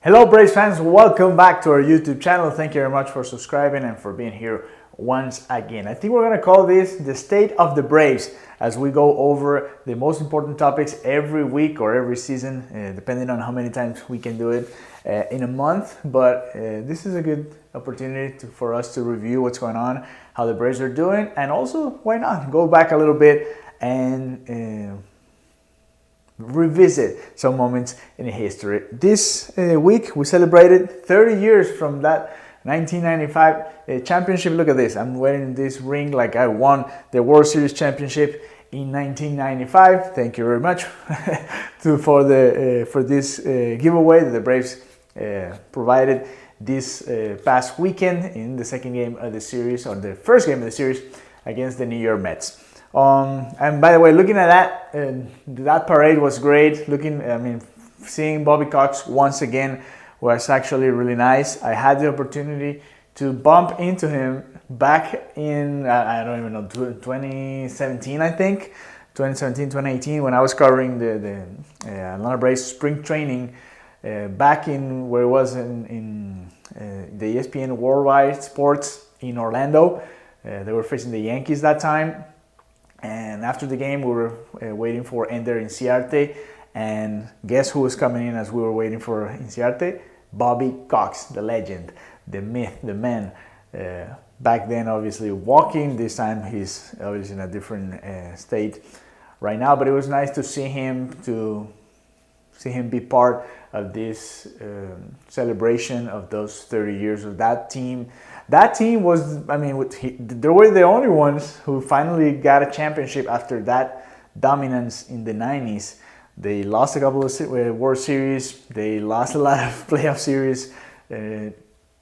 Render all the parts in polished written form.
Hello Braves fans, welcome back to our YouTube channel. Thank you very much for subscribing and for being here once again. I think we're going to call this the State of the Braves as we go over the most important topics every week or every season, depending on how many times we can do it in a month. But this is a good opportunity for us to review what's going on, how the Braves are doing, and also, why not, go back a little bit and revisit some moments in history. This week we celebrated 30 years from that 1995 championship. Look at this, I'm wearing this ring like I won the World Series championship in 1995. Thank you very much for this giveaway that the Braves provided this past weekend in the second game of the series, or the first game of the series against the New York Mets. And by the way, looking at that parade was great. Seeing Bobby Cox once again was actually really nice. I had the opportunity to bump into him back in, I don't even know, 2017, I think. 2017, 2018, when I was covering the Atlanta Braves spring training back in where it was in the ESPN Worldwide Sports in Orlando. They were facing the Yankees that time. And after the game, we were waiting for Ender Inciarte. And guess who was coming in as we were waiting for Inciarte? Bobby Cox, the legend, the myth, the man. Back then, obviously walking. This time, he's obviously in a different state right now. But it was nice to see him be part of this celebration of those 30 years of that team. That team was, they were the only ones who finally got a championship after that dominance in the 90s. They lost a couple of World Series. They lost a lot of playoff series,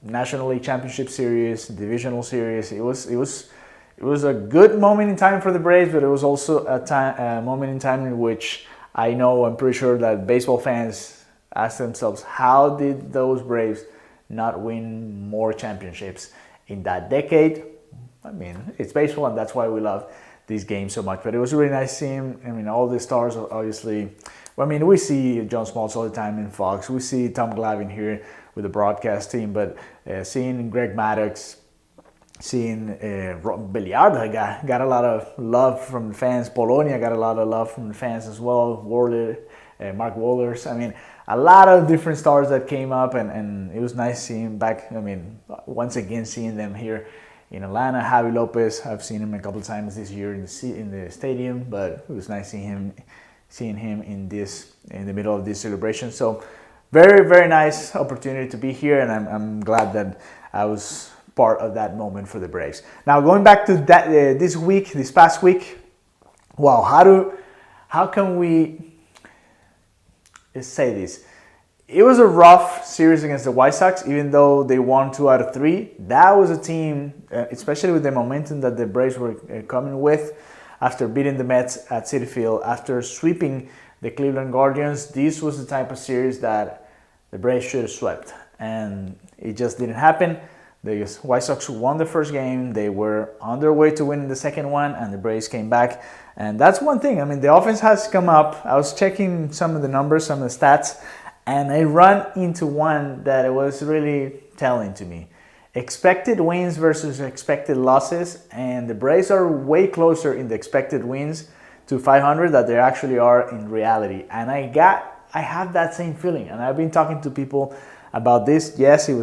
National League Championship Series, Divisional Series. It was a good moment in time for the Braves, but it was also a moment in time in which I'm pretty sure that baseball fans ask themselves, how did those Braves not win more championships in that decade? It's baseball, and that's why we love these games so much. But it was really nice seeing, all the stars, obviously. We see John Smoltz all the time in Fox. We see Tom Glavine here with the broadcast team. But seeing Greg Maddux, seeing Rob Belliard got a lot of love from the fans. Polonia got a lot of love from the fans as well. Warler, Mark Wohlers. A lot of different stars that came up, and it was nice seeing back. Once again, seeing them here in Atlanta. Javi Lopez, I've seen him a couple of times this year in the stadium, but it was nice seeing him in the middle of this celebration. So very, very nice opportunity to be here, and I'm glad that I was part of that moment for the Braves. Now going back to that this past week, wow, how can we say this? It was a rough series against the White Sox, even though they won 2 out of 3. That was a team, especially with the momentum that the Braves were coming with after beating the Mets at Citi Field, after sweeping the Cleveland Guardians. This was the type of series that the Braves should have swept, and it just didn't happen. The White Sox won the first game. They were on their way to winning the second one, and the Braves came back. And that's one thing. The offense has come up. I was checking some of the numbers, some of the stats, and I ran into one that it was really telling to me. Expected wins versus expected losses, and the Braves are way closer in the expected wins to 500 than they actually are in reality. And I have that same feeling, and I've been talking to people about this. Yes, it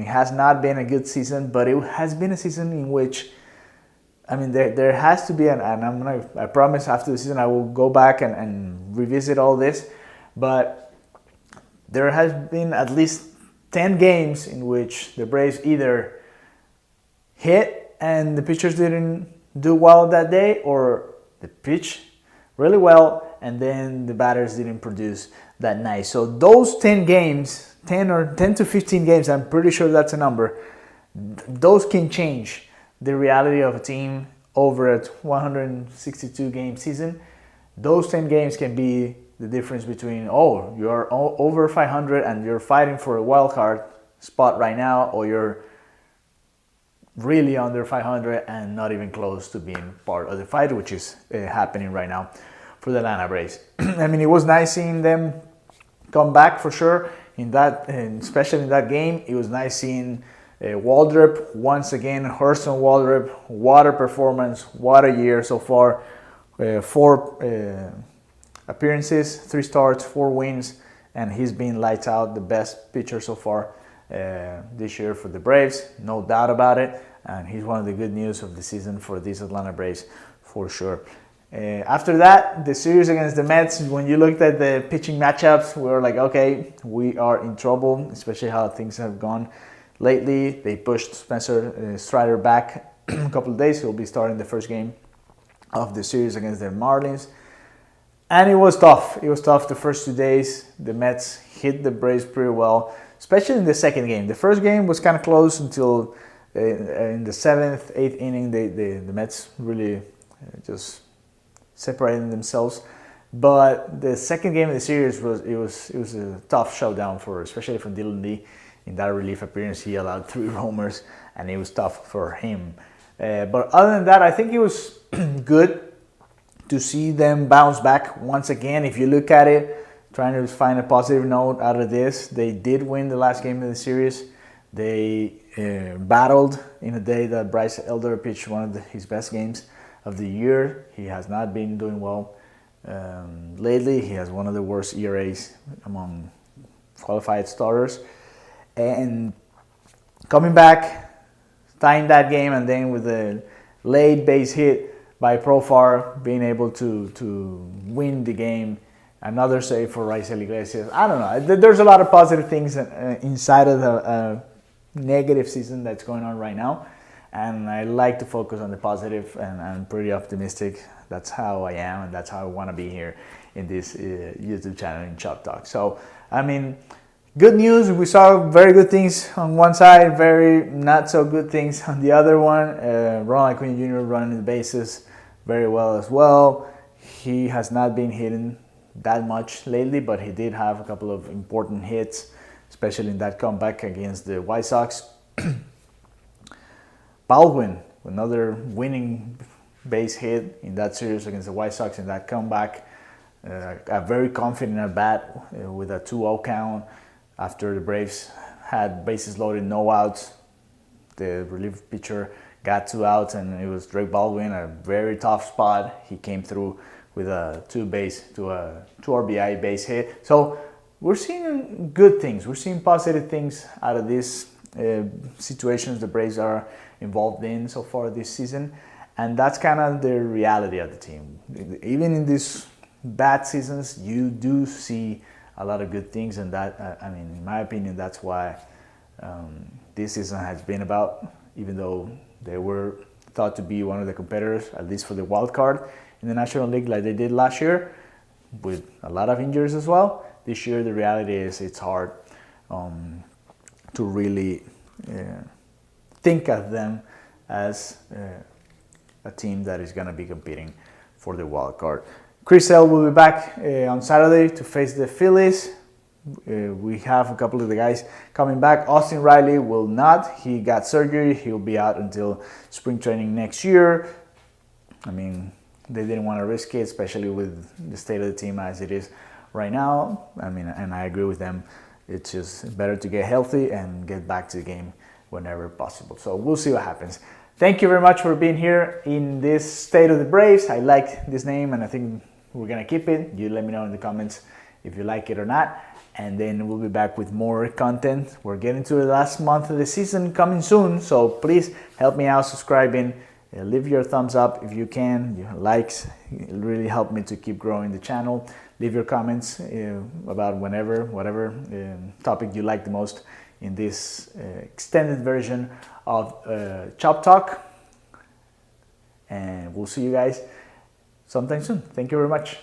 has not been a good season, but it has been a season in which, there has to be, I promise after the season I will go back and revisit all this, but there has been at least 10 games in which the Braves either hit and the pitchers didn't do well that day, or the pitch really well and then the batters didn't produce that night. So those 10 games, 10 to 15 games, I'm pretty sure that's a number, those can change the reality of a team over a 162 game season. Those 10 games can be the difference between, you're over 500 and you're fighting for a wild card spot right now, or you're really under 500 and not even close to being part of the fight, which is happening right now for the Atlanta Braves. It was nice seeing them come back for sure. in that, and especially in that game. It was nice seeing Waldrop once again. Hurston Waldrop, what a performance, what a year so far. 4 appearances, 3 starts, 4 wins, and he's been lights out, the best pitcher so far this year for the Braves, no doubt about it. And he's one of the good news of the season for these Atlanta Braves for sure. After that, the series against the Mets, when you looked at the pitching matchups, we were like, okay, we are in trouble, especially how things have gone lately. They pushed Spencer Strider back a couple of days. He'll be starting the first game of the series against the Marlins. And it was tough. It was tough the first 2 days. The Mets hit the Braves pretty well, especially in the second game. The first game was kind of close until in the 7th, 8th inning, the Mets really just separating themselves. But the second game of the series was a tough showdown especially for Dylan Lee. In that relief appearance, he allowed 3 homers, and it was tough for him. But other than that, I think it was good to see them bounce back once again. If you look at it, trying to find a positive note out of this, they did win the last game of the series. They battled in a day that Bryce Elder pitched one of his best games of the year. He has not been doing well lately. He has one of the worst ERAs among qualified starters. And coming back, tying that game, and then with a late base hit by Profar, being able to win the game. Another save for Raisel Iglesias. I don't know. There's a lot of positive things inside of the negative season that's going on right now. And I like to focus on the positive, and I'm pretty optimistic. That's how I am, and that's how I want to be here in this YouTube channel in Chop Talk. So, I mean, good news. We saw very good things on one side, very not so good things on the other one. Ronald Acuña Jr. running the bases very well as well. He has not been hitting that much lately, but he did have a couple of important hits, especially in that comeback against the White Sox. Baldwin, another winning base hit in that series against the White Sox in that comeback. A very confident at bat with a 2-0 count after the Braves had bases loaded, no outs. The relief pitcher got 2 outs, and it was Drake Baldwin, a very tough spot. He came through with a 2 RBI base hit. So we're seeing good things. We're seeing positive things out of these situations the Braves are involved in so far this season, and that's kind of the reality of the team. Even in these bad seasons, you do see a lot of good things, and that, I mean, in my opinion, that's why this season has been about. Even though they were thought to be one of the competitors, at least for the wild card in the National League, like they did last year, with a lot of injuries as well. This year, the reality is it's hard to really think of them as a team that is going to be competing for the wild card. Chris Sale will be back on Saturday to face the Phillies. We have a couple of the guys coming back. Austin Riley will not. He got surgery. He'll be out until spring training next year. I mean, they didn't want to risk it, especially with the state of the team as it is right now. I mean, and I agree with them. It's just better to get healthy and get back to the game whenever possible. So we'll see what happens. Thank you very much for being here in this State of the Braves. I like this name, and I think we're going to keep it. You let me know in the comments if you like it or not. And then we'll be back with more content. We're getting to the last month of the season coming soon. So please help me out subscribing. Leave your thumbs up if you can. Your likes really help me to keep growing the channel. Leave your comments about whatever topic you like the most in this extended version of Chop Talk. And we'll see you guys sometime soon. Thank you very much.